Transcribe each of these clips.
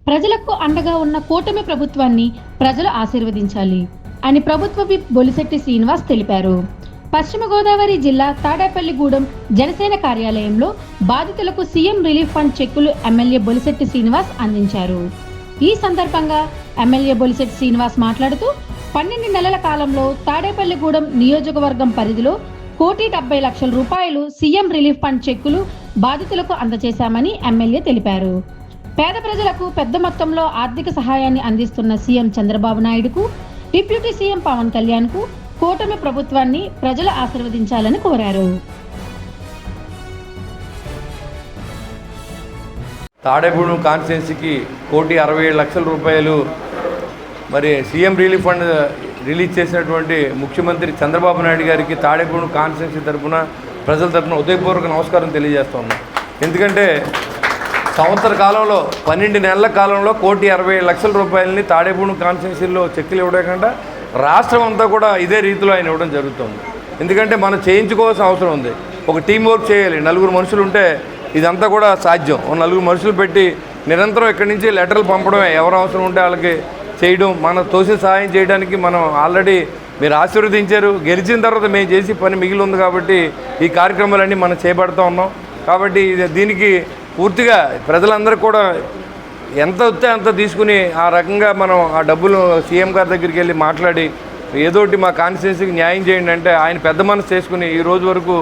ప్రజలకు అండగా ఉన్న కూటమి ప్రభుత్వాన్ని ప్రజలు ఆశీర్వదించాలి అని ప్రభుత్వ విప్ బొలిశెట్టి శ్రీనివాస్ తెలిపారు. పశ్చిమ గోదావరి జిల్లా తాడేపల్లిగూడెం జనసేన కార్యాలయంలో బాధితులకు సీఎం రిలీఫ్ ఫండ్ చెక్కులు ఎమ్మెల్యే బొలిశెట్టి శ్రీనివాస్ అందించారు. ఈ సందర్భంగా ఎమ్మెల్యే బొలిశెట్టి శ్రీనివాస్ మాట్లాడుతూ 12 నెలల కాలంలో తాడేపల్లిగూడెం నియోజకవర్గం పరిధిలో ₹1,70,00,000 సీఎం రిలీఫ్ ఫండ్ చెక్కులు బాధితులకు అందజేశామని ఎమ్మెల్యే తెలిపారు. పేద ప్రజలకు పెద్ద మొత్తంలో ఆర్థిక సహాయాన్ని అందిస్తున్న సీఎం చంద్రబాబు నాయుడుకు, డిప్యూటీ సీఎం పవన్ కళ్యాణ్కు కూటమి ప్రభుత్వాన్ని ప్రజలు ఆశీర్వదించాలని కోరారు. తాడేపూడెం కాన్స్టిట్యున్సీకి ₹1,67,00,000 మరి సీఎం రిలీఫ్ ఫండ్ రిలీజ్ చేసినటువంటి ముఖ్యమంత్రి చంద్రబాబు నాయుడు గారికి తాడేపూడెం కాన్స్టిట్యున్సీ తరఫున ప్రజల తరఫున ఉదయపూర్వక నమస్కారం తెలియజేస్తూ ఉన్నాం. ఎందుకంటే సంవత్సర కాలంలో 12 నెలల కాలంలో ₹1,60,00,000 తాడేపూడెం కాన్స్టిట్యున్సీలో చెక్కులు ఇవ్వకుండా రాష్ట్రం అంతా కూడా ఇదే రీతిలో ఆయన ఇవ్వడం జరుగుతుంది. ఎందుకంటే మనం చేయించుకోవాల్సిన అవసరం ఉంది. ఒక టీం వర్క్ చేయాలి. 4 మనుషులు ఉంటే ఇదంతా కూడా సాధ్యం. 4 మనుషులు పెట్టి నిరంతరం ఇక్కడి నుంచి లెటర్లు పంపడమే, ఎవరు అవసరం ఉంటే వాళ్ళకి చేయడం, మన తోసిన సహాయం చేయడానికి మనం ఆల్రెడీ మీరు ఆశీర్వదించారు. గెలిచిన తర్వాత మేము చేసి పని మిగిలి ఉంది కాబట్టి ఈ కార్యక్రమాలన్నీ మనం చేపడుతూ ఉన్నాం. కాబట్టి దీనికి పూర్తిగా ప్రజలందరూ కూడా ఎంత వస్తే అంత తీసుకుని ఆ రకంగా మనం ఆ డబ్బులు సీఎం గారి దగ్గరికి వెళ్ళి మాట్లాడి ఏదోటి మా కాన్స్టిట్యున్సీకి న్యాయం చేయండి అంటే ఆయన పెద్ద మనసు చేసుకుని ఈ రోజు వరకు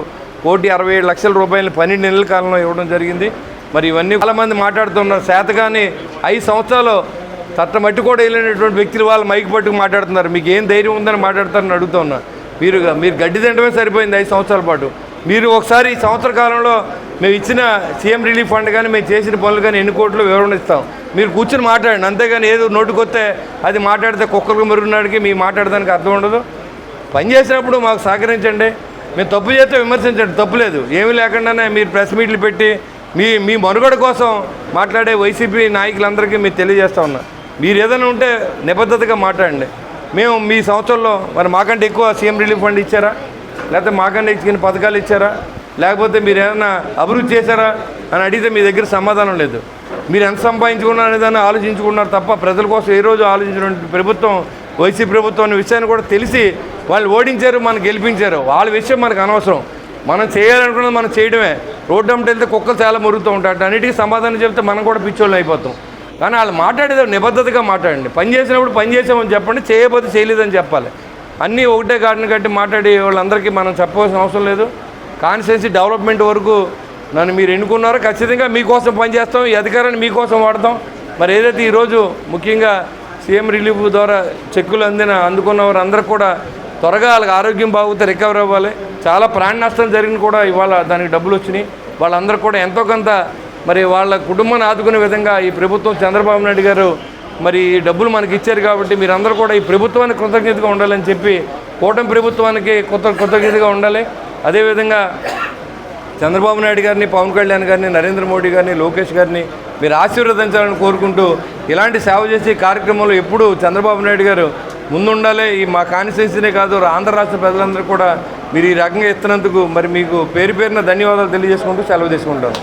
₹1,67,00,000 12 నెలల కాలంలో ఇవ్వడం జరిగింది. మరి ఇవన్నీ చాలామంది మాట్లాడుతున్నారు. శాతగాని 5 సంవత్సరాలు తట్టమట్టి కూడా వెళ్ళినటువంటి వ్యక్తులు వాళ్ళు మైకి పట్టుకు మాట్లాడుతున్నారు. మీకు ఏం ధైర్యం ఉందని మాట్లాడతారని అడుగుతూ ఉన్నారు. మీరు గడ్డి తింటమే సరిపోయింది 5 సంవత్సరాల పాటు. మీరు ఒకసారి ఈ సంవత్సర కాలంలో మేము ఇచ్చిన సీఎం రిలీఫ్ ఫండ్ కానీ మేము చేసిన పనులు కానీ ఎన్ని కోట్లు వివరణ ఇస్తాం. మీరు కూర్చొని మాట్లాడండి. అంతేగాని ఏదో నోటుకొస్తే అది మాట్లాడితే కుక్కలకు మెరుగునాడికి మీ మాట్లాడడానికి అర్థం ఉండదు. పని చేసినప్పుడు మాకు సహకరించండి. మేము తప్పు చేస్తే విమర్శించండి, తప్పులేదు. ఏమీ లేకుండానే మీరు ప్రెస్ మీట్లు పెట్టి మీ మనుగడ కోసం మాట్లాడే వైసీపీ నాయకులందరికీ మీరు తెలియజేస్తూ ఉన్నా. మీరు ఏదైనా ఉంటే నిబద్ధతగా మాట్లాడండి. మేము మీ సంవత్సరంలో మరి మాకంటే ఎక్కువ సీఎం రిలీఫ్ ఫండ్ ఇచ్చారా, లేకపోతే మాకంటే ఇచ్చిన పథకాలు ఇచ్చారా, లేకపోతే మీరు ఏమైనా అభివృద్ధి చేశారా అని అడిగితే మీ దగ్గర సమాధానం లేదు. మీరు ఎంత సంపాదించుకున్నారు అనేదాన్ని ఆలోచించుకున్నారు తప్ప ప్రజల కోసం ఏ రోజు ఆలోచించినటువంటి ప్రభుత్వం వైసీపీ ప్రభుత్వం అనే విషయాన్ని కూడా తెలిసి వాళ్ళు ఓడించారు, మనం గెలిపించారు. వాళ్ళ విషయం మనకు అనవసరం. మనం చేయాలనుకున్నది మనం చేయడమే. రోడ్డు అమ్మటి వెళ్తే కుక్కలు చాలా మురుగుతూ ఉంటారు. అన్నిటికీ సమాధానం చెప్తే మనం కూడా పిచ్చోళ్ళు అయిపోతాం. కానీ వాళ్ళు మాట్లాడేది నిబద్ధతగా మాట్లాడండి. పని చేసినప్పుడు పని చేసామని చెప్పండి, చేయకపోతే చేయలేదని చెప్పాలి. అన్నీ ఒకటే గాడిని కట్టి మాట్లాడి వాళ్ళందరికీ మనం చెప్పవలసిన అవసరం లేదు. కాన్స్టిట్యున్సీ డెవలప్మెంట్ వరకు నన్ను మీరు ఎన్నుకున్నారో ఖచ్చితంగా మీకోసం పనిచేస్తాం. ఈ అధికారాన్ని మీకోసం వాడతాం. మరి ఏదైతే ఈరోజు ముఖ్యంగా సీఎం రిలీఫ్ ద్వారా చెక్కులు అందుకున్న వారు అందరూ కూడా త్వరగా వాళ్ళకి ఆరోగ్యం బాగుతే రికవర్ అవ్వాలి. చాలా ప్రాణ నష్టం జరిగిన కూడా ఇవాళ దానికి డబ్బులు వచ్చినాయి. వాళ్ళందరూ కూడా ఎంతో కొంత మరి వాళ్ళ కుటుంబాన్ని ఆదుకునే విధంగా ఈ ప్రభుత్వం చంద్రబాబు నాయుడు గారు మరి ఈ డబ్బులు మనకి ఇచ్చారు. కాబట్టి మీరందరూ కూడా ఈ ప్రభుత్వానికి కృతజ్ఞతగా ఉండాలని చెప్పి కూటమి ప్రభుత్వానికి కృతజ్ఞతగా ఉండాలి. అదేవిధంగా చంద్రబాబు నాయుడు గారిని, పవన్ కళ్యాణ్ గారిని, నరేంద్ర మోడీ గారిని, లోకేష్ గారిని మీరు ఆశీర్వదించాలని కోరుకుంటూ ఇలాంటి సేవ చేసే కార్యక్రమంలో ఎప్పుడూ చంద్రబాబు నాయుడు గారు ముందుండాలి. ఈ మా కాన్స్టిట్యున్సీనే కాదు ఆంధ్ర రాష్ట్ర ప్రజలందరూ కూడా మీరు ఈ రకంగా ఇస్తున్నందుకు మరి మీకు పేరు పేరున ధన్యవాదాలు తెలియజేసుకుంటూ సెలవు తీసుకుంటాను.